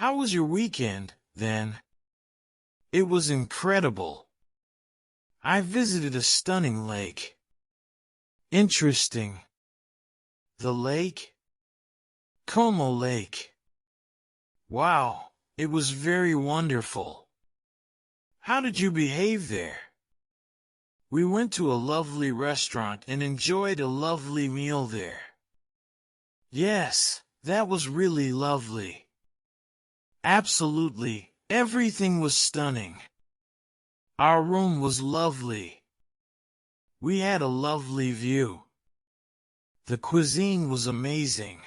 How was your weekend, then? It was incredible. I visited a stunning lake. Interesting. The lake? Como Lake. Wow, it was very wonderful. How did you behave there? We went to a lovely restaurant and enjoyed a lovely meal there. Yes, that was really lovely. Absolutely, everything was stunning. Our room was lovely. We had a lovely view. The cuisine was amazing.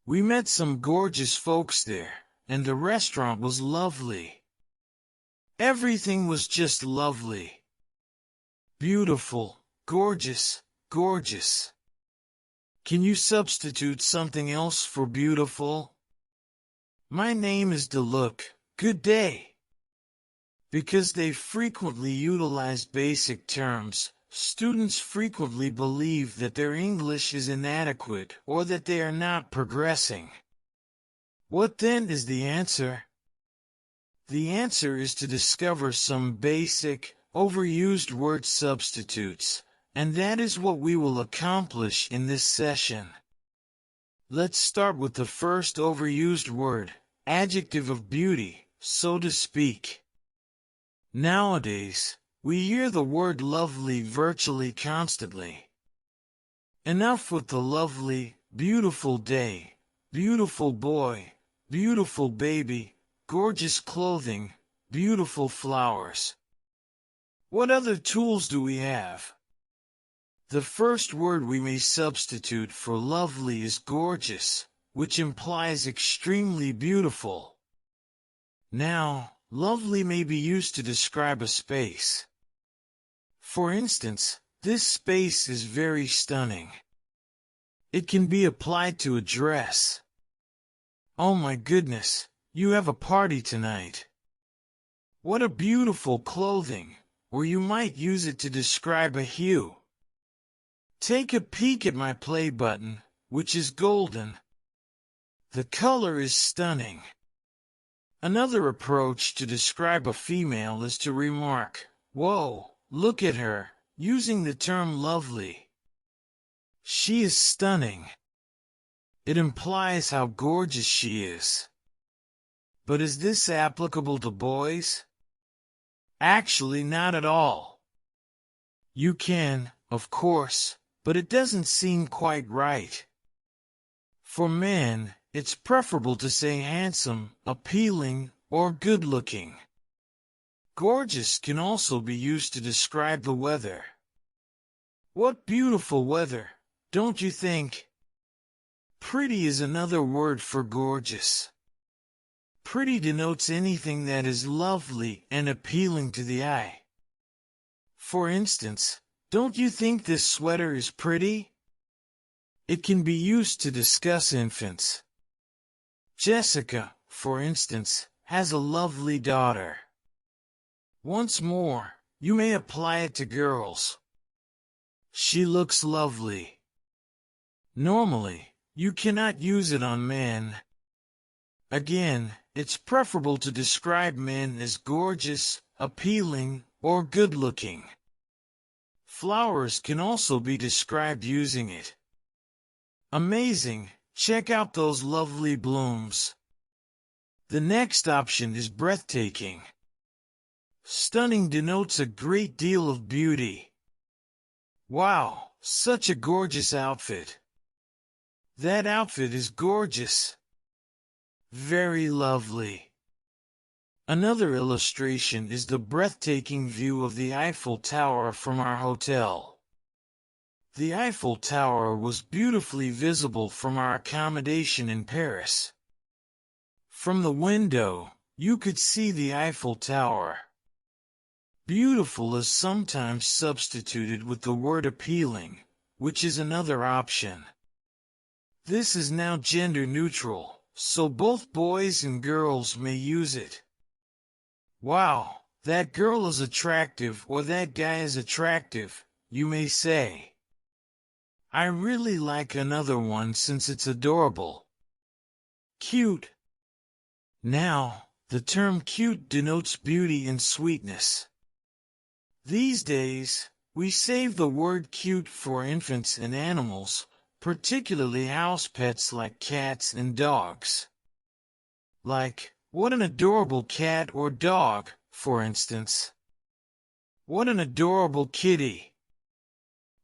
We met some gorgeous folks there, and the restaurant was lovely. Everything was just lovely. Beautiful, gorgeous, gorgeous. Can you substitute something else for beautiful? My name is Deluc. Good day. Because they frequently utilize basic terms, students frequently believe that their English is inadequate or that they are not progressing. What then is the answer? The answer is to discover some basic, overused word substitutes, and that is what we will accomplish in this session. Let's start with the first overused word, adjective of beauty, so to speak. Nowadays, we hear the word lovely virtually constantly. Enough with the lovely, beautiful day, beautiful boy, beautiful baby, gorgeous clothing, beautiful flowers. What other tools do we have? The first word we may substitute for lovely is gorgeous, which implies extremely beautiful. Now, lovely may be used to describe a space. For instance, this space is very stunning. It can be applied to a dress. Oh my goodness, you have a party tonight. What a beautiful clothing, or you might use it to describe a hue. Take a peek at my play button, which is golden. The color is stunning. Another approach to describe a female is to remark, "Whoa, look at her," using the term lovely. She is stunning. It implies how gorgeous she is. But is this applicable to boys? Actually, not at all. You can, of course, but it doesn't seem quite right. For men, it's preferable to say handsome, appealing, or good-looking. Gorgeous can also be used to describe the weather. What beautiful weather, don't you think? Pretty is another word for gorgeous. Pretty denotes anything that is lovely and appealing to the eye. For instance, don't you think this sweater is pretty? It can be used to discuss infants. Jessica, for instance, has a lovely daughter. Once more, you may apply it to girls. She looks lovely. Normally, you cannot use it on men. Again, it's preferable to describe men as gorgeous, appealing, or good-looking. Flowers can also be described using it. Amazing, check out those lovely blooms. The next option is breathtaking. Stunning denotes a great deal of beauty. Wow, such a gorgeous outfit. That outfit is gorgeous. Very lovely. Another illustration is the breathtaking view of the Eiffel Tower from our hotel. The Eiffel Tower was beautifully visible from our accommodation in Paris. From the window, you could see the Eiffel Tower. Beautiful is sometimes substituted with the word appealing, which is another option. This is now gender neutral, so both boys and girls may use it. Wow, that girl is attractive or that guy is attractive, you may say. I really like another one since it's adorable. Cute. Now, the term cute denotes beauty and sweetness. These days, we save the word cute for infants and animals, particularly house pets like cats and dogs. Like, what an adorable cat or dog, for instance. What an adorable kitty.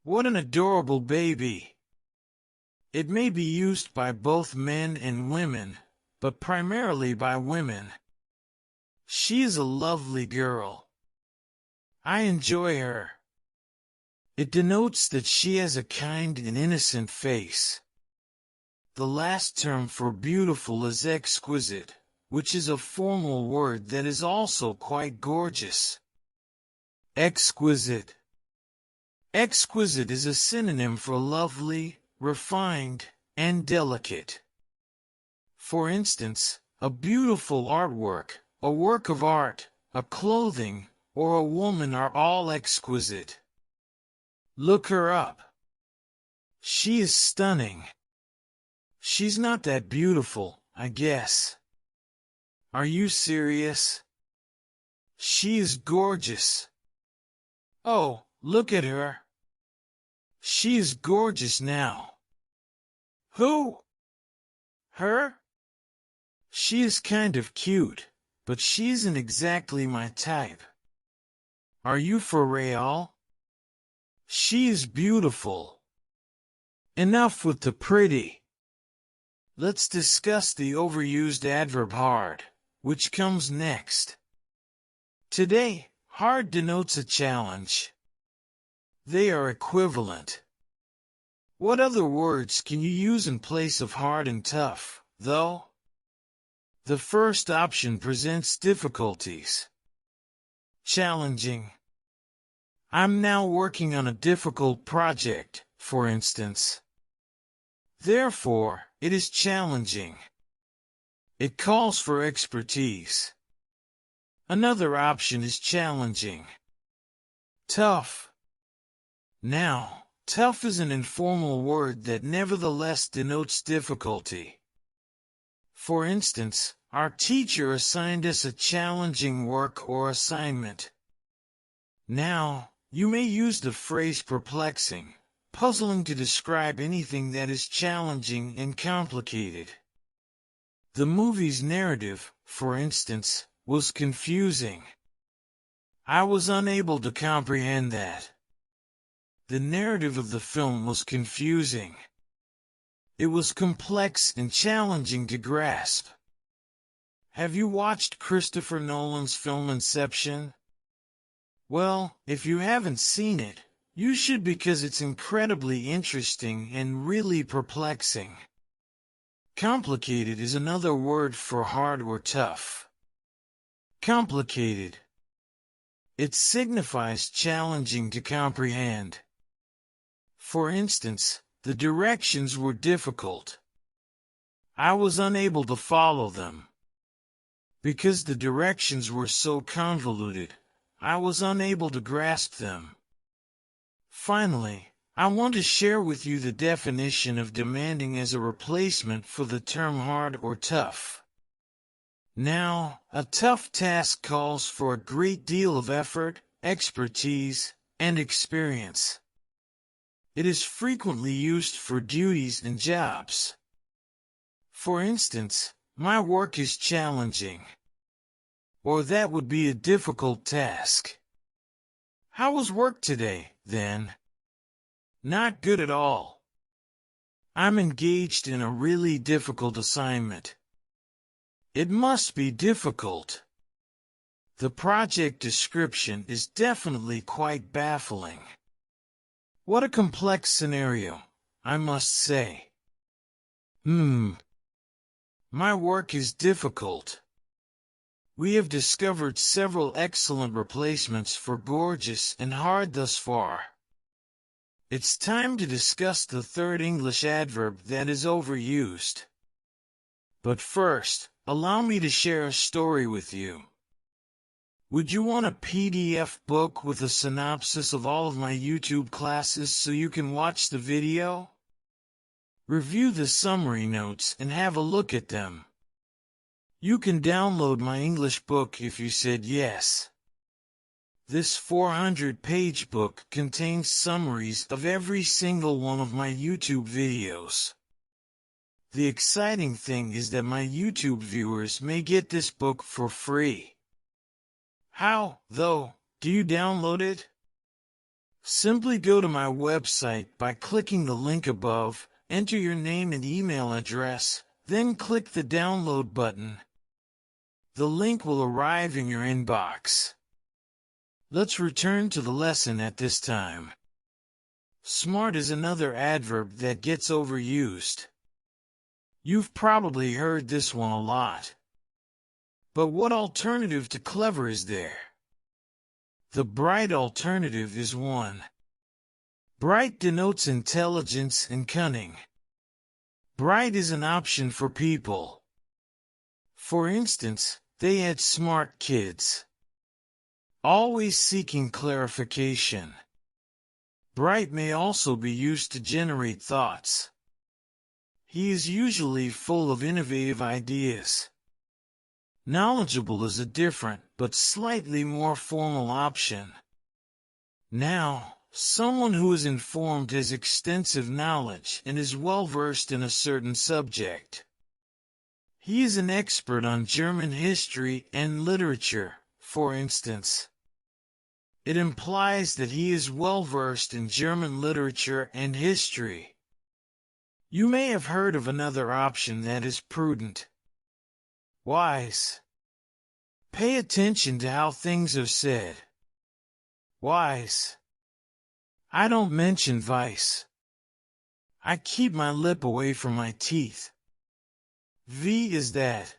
What an adorable baby. It may be used by both men and women, but primarily by women. She is a lovely girl. I enjoy her. It denotes that she has a kind and innocent face. The last term for beautiful is exquisite, which is a formal word that is also quite gorgeous. Exquisite. Exquisite is a synonym for lovely, refined, and delicate. For instance, a beautiful artwork, a work of art, a clothing, or a woman are all exquisite. Look her up. She is stunning. She's not that beautiful, I guess. Are you serious? She is gorgeous. Oh, look at her. She is gorgeous now. Who? Her? She is kind of cute, but she isn't exactly my type. Are you for real? She is beautiful. Enough with the pretty. Let's discuss the overused adverb hard, which comes next. Today, hard denotes a challenge. They are equivalent. What other words can you use in place of hard and tough, though? The first option presents difficulties. Challenging. I'm now working on a difficult project, for instance. Therefore, it is challenging. It calls for expertise. Another option is challenging. Tough. Now, tough is an informal word that nevertheless denotes difficulty. For instance, our teacher assigned us a challenging work or assignment. Now, you may use the phrase perplexing, puzzling to describe anything that is challenging and complicated. The movie's narrative, for instance, was confusing. I was unable to comprehend that. The narrative of the film was confusing. It was complex and challenging to grasp. Have you watched Christopher Nolan's film Inception? Well, if you haven't seen it, you should because it's incredibly interesting and really perplexing. Complicated is another word for hard or tough. Complicated. It signifies challenging to comprehend. For instance, the directions were difficult. I was unable to follow them. Because the directions were so convoluted, I was unable to grasp them. Finally, I want to share with you the definition of demanding as a replacement for the term hard or tough. Now, a tough task calls for a great deal of effort, expertise, and experience. It is frequently used for duties and jobs. For instance, my work is challenging. Or that would be a difficult task. How was work today, then? Not good at all. I'm engaged in a really difficult assignment. It must be difficult. The project description is definitely quite baffling. What a complex scenario, I must say. My work is difficult. We have discovered several excellent replacements for gorgeous and hard thus far. It's time to discuss the third English adverb that is overused. But first, allow me to share a story with you. Would you want a PDF book with a synopsis of all of my YouTube classes so you can watch the video? Review the summary notes and have a look at them. You can download my English book if you said yes. This 400-page book contains summaries of every single one of my YouTube videos. The exciting thing is that my YouTube viewers may get this book for free. How, though, do you download it? Simply go to my website by clicking the link above, enter your name and email address, then click the download button. The link will arrive in your inbox. Let's return to the lesson at this time. Smart is another adverb that gets overused. You've probably heard this one a lot. But what alternative to clever is there? The bright alternative is one. Bright denotes intelligence and cunning. Bright is an option for people. For instance, they had smart kids. Always seeking clarification. Bright may also be used to generate thoughts. He is usually full of innovative ideas. Knowledgeable is a different, but slightly more formal option. Now, someone who is informed has extensive knowledge and is well versed in a certain subject. He is an expert on German history and literature, for instance. It implies that he is well versed in German literature and history. You may have heard of another option that is prudent. Wise. Pay attention to how things are said. Wise. I don't mention vice. I keep my lip away from my teeth. V is that.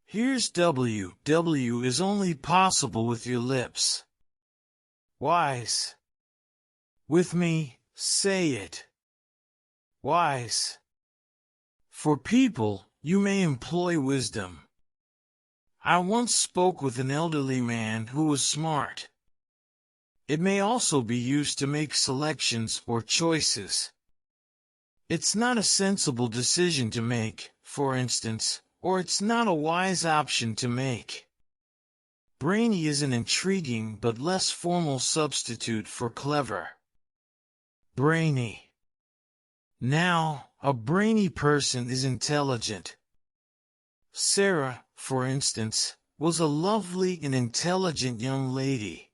Here's W. W is only possible with your lips. Wise. With me, say it. Wise. For people, you may employ wisdom. I once spoke with an elderly man who was smart. It may also be used to make selections or choices. It's not a sensible decision to make, for instance, or it's not a wise option to make. Brainy is an intriguing but less formal substitute for clever. Brainy. Now, a brainy person is intelligent. Sarah, for instance, was a lovely and intelligent young lady.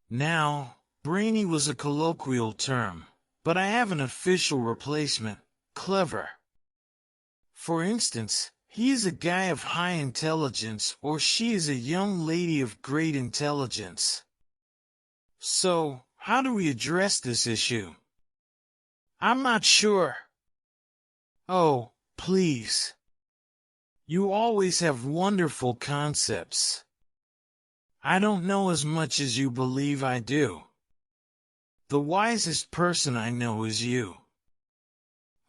Now, brainy was a colloquial term, but I have an official replacement, clever. For instance, he is a guy of high intelligence or she is a young lady of great intelligence. So, how do we address this issue? I'm not sure. Oh, please. You always have wonderful concepts. I don't know as much as you believe I do. The wisest person I know is you.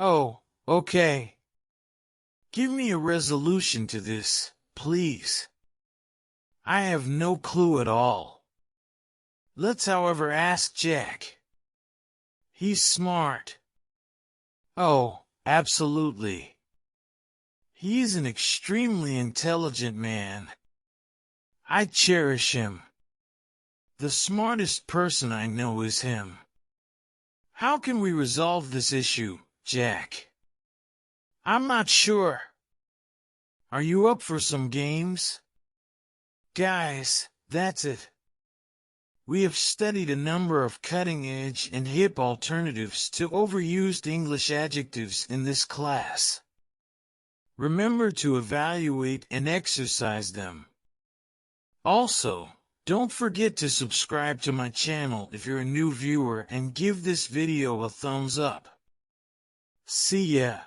Oh, okay. Give me a resolution to this, please. I have no clue at all. Let's, however, ask Jack. He's smart. Oh, absolutely. He is an extremely intelligent man. I cherish him. The smartest person I know is him. How can we resolve this issue, Jack? I'm not sure. Are you up for some games? Guys, that's it. We have studied a number of cutting-edge and hip alternatives to overused English adjectives in this class. Remember to evaluate and exercise them. Also, don't forget to subscribe to my channel if you're a new viewer and give this video a thumbs up. See ya.